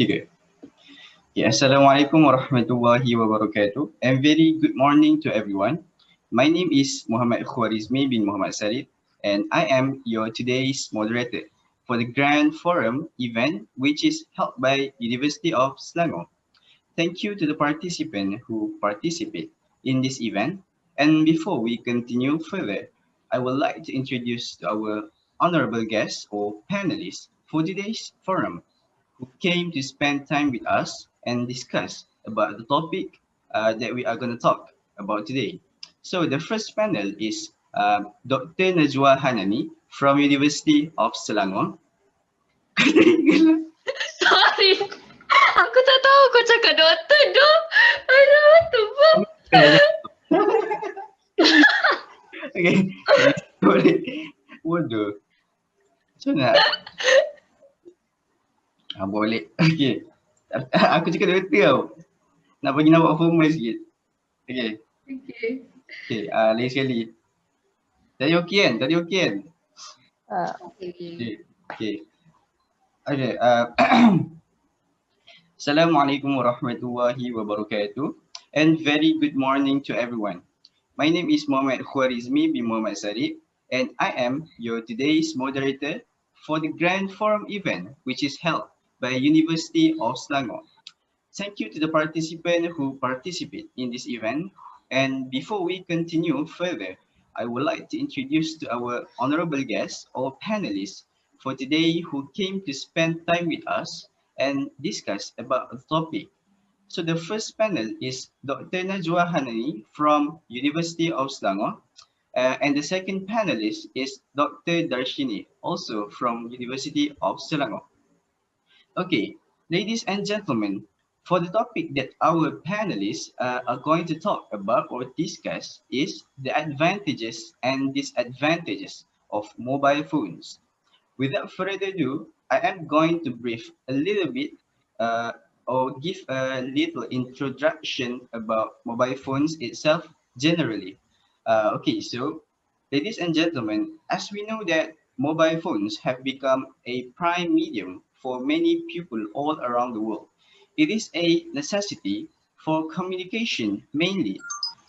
Tiga. Okay, Assalamualaikum warahmatullahi wabarakatuh. And very good morning to everyone. My name is Muhammad KHUARIZM bin Muhammad Sarip, and I am your today's moderator for the Grand Forum event, which is held by University of Selangor. Thank you to the participants who participate in this event. And before we continue further, I would like to introduce our honorable guests or panelists for today's forum who came to spend time with us and discuss about the topic that we are going to talk about today. So the first panel is Dr. NAJWA HANANI from University of Selangor. Sorry. Aku tak tahu kau cakap doktor tu. Aduh, what the fuck? Okay. Boleh. Waduh. Macam mana? Boleh. Okay. Aku cakap doktor tau. Nak bagi nampak formal sikit. Okay. Okay. Okay. Lain sekali. Tadi okey kan? Tadi okey kan? Okay. Okay. Okay. Assalamualaikum warahmatullahi wabarakatuh. And very good morning to everyone. My name is Muhammad KHUARIZM bin Muhammad Sarip, and I am your today's moderator for the Grand Forum event, which is held by University of Selangor. Thank you to the participants who participate in this event. And before we continue further, I would like to introduce to our honorable guests or panelists for today who came to spend time with us and discuss about the topic. So the first panel is Dr. NAJWA HANANI from University of Selangor. And the second panelist is Dr. DHARSHINY, also from University of Selangor. Okay, ladies and gentlemen, for the topic that our panelists are going to talk about or discuss is the advantages and disadvantages of mobile phones. Without further ado, I am going to brief a little bit or give a little introduction about mobile phones itself generally. Okay, so ladies and gentlemen, as we know that mobile phones have become a prime medium for many people all around the world. It is a necessity for communication mainly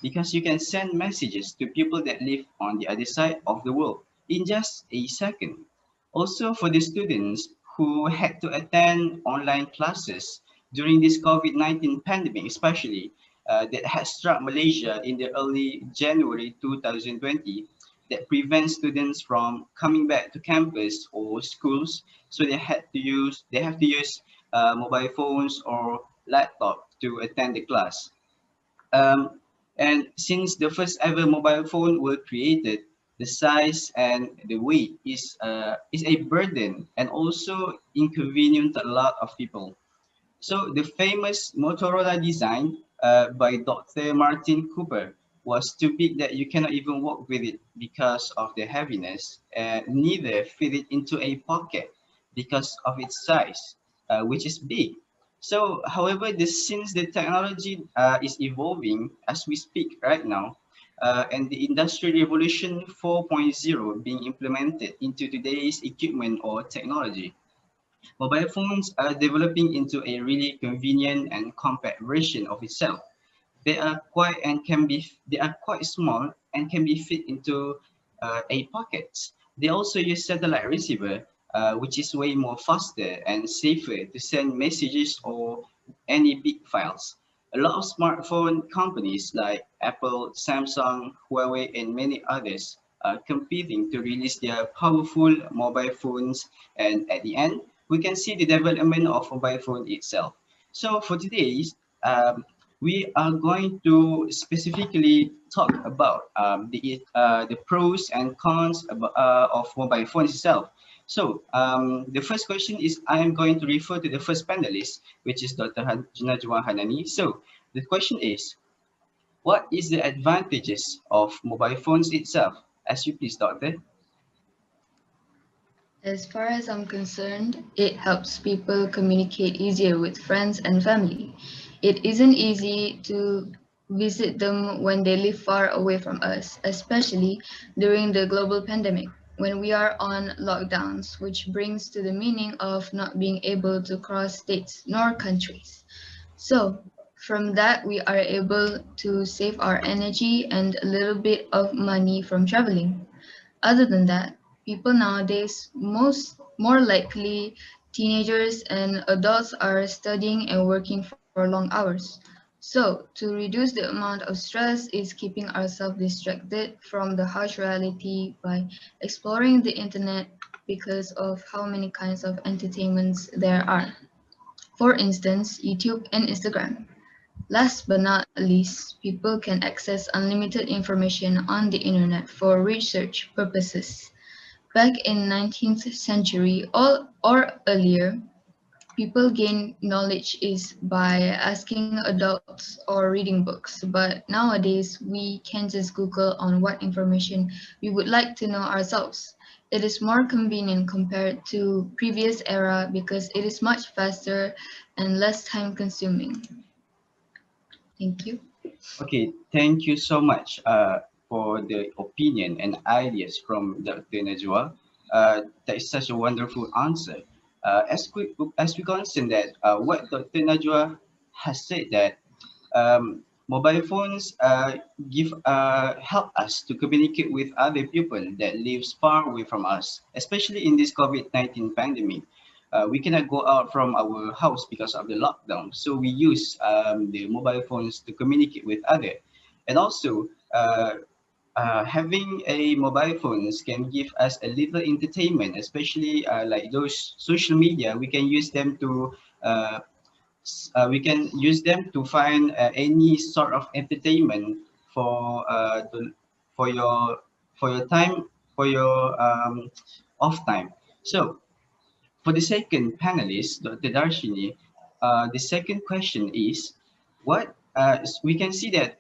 because you can send messages to people that live on the other side of the world in just a second. Also for the students who had to attend online classes during this COVID-19 pandemic, especially that has struck Malaysia in the early January 2020, that prevents students from coming back to campus or schools, so they have to use mobile phones or laptop to attend the class. And since the first ever mobile phone were created, the size and the weight is a burden and also inconvenient to a lot of people. So the famous Motorola design by Dr. Martin Cooper was too big that you cannot even walk with it because of the heaviness, and neither fit it into a pocket because of its size, which is big. So, however, since the technology is evolving as we speak right now, and the Industrial Revolution 4.0 being implemented into today's equipment or technology, mobile phones are developing into a really convenient and compact version of itself. They are quite small and can be fit into a pocket. They also use satellite receiver, which is way more faster and safer to send messages or any big files. A lot of smartphone companies like Apple, Samsung, Huawei, and many others are competing to release their powerful mobile phones. And at the end, we can see the development of mobile phone itself. So for today, we are going to specifically talk about the pros and cons of mobile phones itself. So the first question is, I am going to refer to the first panelist, which is Dr. NAJWA HANANI. So the question is, what is the advantages of mobile phones itself? As you please, Doctor. As far as I'm concerned, it helps people communicate easier with friends and family. It isn't easy to visit them when they live far away from us, especially during the global pandemic. when we are on lockdowns, which brings to the meaning of not being able to cross states nor countries. So, from that, we are able to save our energy and a little bit of money from traveling. Other than that, people nowadays, more likely teenagers and adults are studying and working for long hours. So, to reduce the amount of stress is keeping ourselves distracted from the harsh reality by exploring the internet because of how many kinds of entertainments there are. For instance, YouTube and Instagram. Last but not least, people can access unlimited information on the internet for research purposes. Back in 19th century or earlier, people gained knowledge is by asking adults or reading books, but nowadays we can just Google on what information we would like to know ourselves. It is more convenient compared to previous era because it is much faster and less time consuming. Thank you. Okay, thank you so much for the opinion and ideas from Dr. Najwa. That is such a wonderful answer. As we concern that what Dr. Najwa has said that mobile phones give help us to communicate with other people that lives far away from us, especially in this COVID-19 pandemic. We cannot go out from our house because of the lockdown, so we use the mobile phones to communicate with other, and also having a mobile phones can give us a little entertainment, especially like those social media. Uh, we can use them to find any sort of entertainment for for your for your time for your off time. So for the second panelist, Dr. Darshini, the second question is, we can see that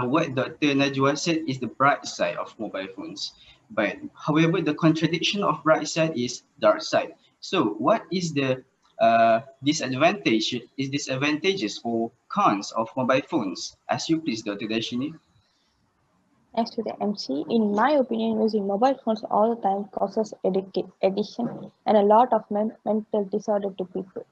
what Dr. Najwa said is the bright side of mobile phones. But however, the contradiction of bright side is dark side. So what is the disadvantages or cons of mobile phones? As you please, Dr. Darshini. Thanks to the MC. In my opinion, using mobile phones all the time causes addiction and a lot of mental disorder to people.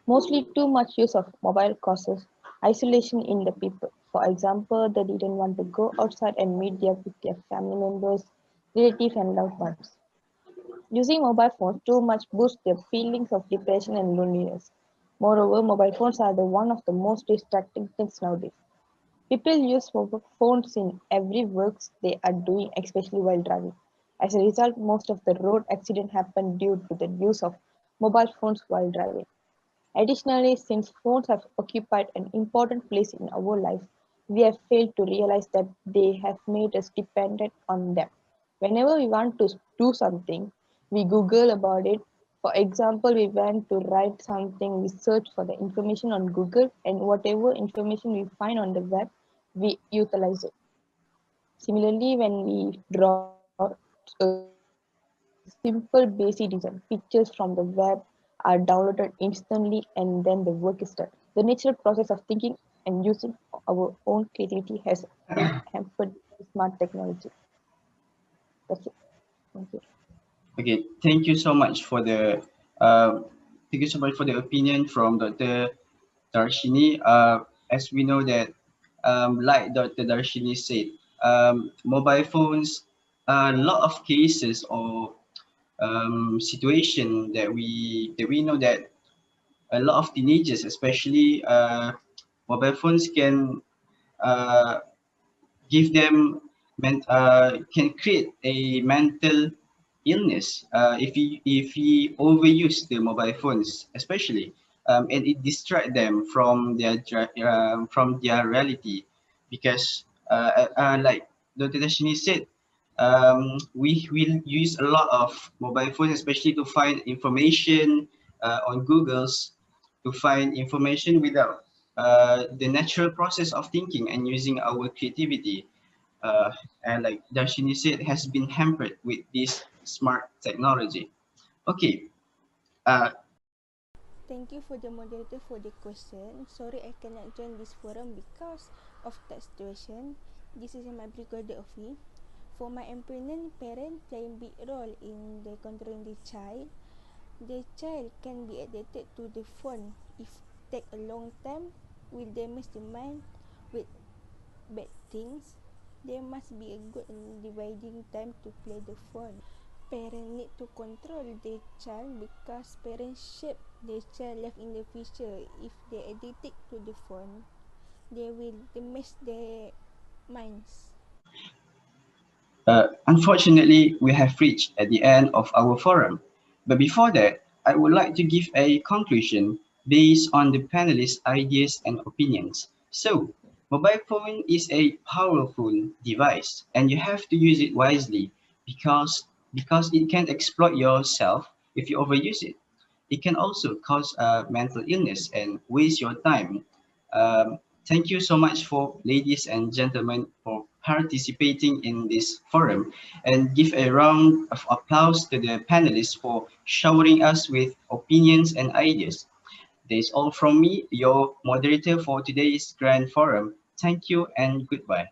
Mostly too much use of mobile causes isolation in the people. For example, they didn't want to go outside and meet with their family members, relatives, and loved ones. Using mobile phones too much boosts their feelings of depression and loneliness. Moreover, mobile phones are one of the most distracting things nowadays. People use mobile phones in every work they are doing, especially while driving. As a result, most of the road accidents happen due to the use of mobile phones while driving. Additionally, since phones have occupied an important place in our lives, we have failed to realize that they have made us dependent on them. Whenever we want to do something, we Google about it. For example, we want to write something, we search for the information on Google, and whatever information we find on the web, we utilize it. Similarly, when we draw a simple basic design, pictures from the web are downloaded instantly and then the work is done. The natural process of thinking and using our own creativity has been hampered by smart technology. That's it. Thank you. Okay, thank you so much for the uh, opinion from Dr. Darshini. As we know that, like Dr. Darshini said, mobile phones, a lot of cases or situation that we know that a lot of teenagers, especially mobile phones, uh, can create a mental illness if he overuse the mobile phones, especially, and it distract them from their reality, because like Dr. Dashini said, we will use a lot of mobile phones, especially to find information on Google's, to find information without the natural process of thinking and using our creativity, uh, and like Darshini said, has been hampered with this smart technology. Okay, uh, Thank you for the moderator for the question. Sorry I cannot join this forum because of that situation. This is my recorder of me. For my opinion, parents play a big role in the controlling the child. The child can be addicted to the phone if take a long time, will damage the mind with bad things. There must be a good and dividing time to play the phone. Parents need to control their child because parents shape their child life in the future. If they addicted to the phone, they will damage their minds. Unfortunately, we have reached at the end of our forum. But before that, I would like to give a conclusion based on the panelists' ideas and opinions. So, mobile phone is a powerful device and you have to use it wisely because it can exploit yourself if you overuse it. It can also cause mental illness and waste your time. Thank you so much for ladies and gentlemen for participating in this forum and give a round of applause to the panelists for showering us with opinions and ideas. That is all from me, your moderator for today's grand forum. Thank you and goodbye.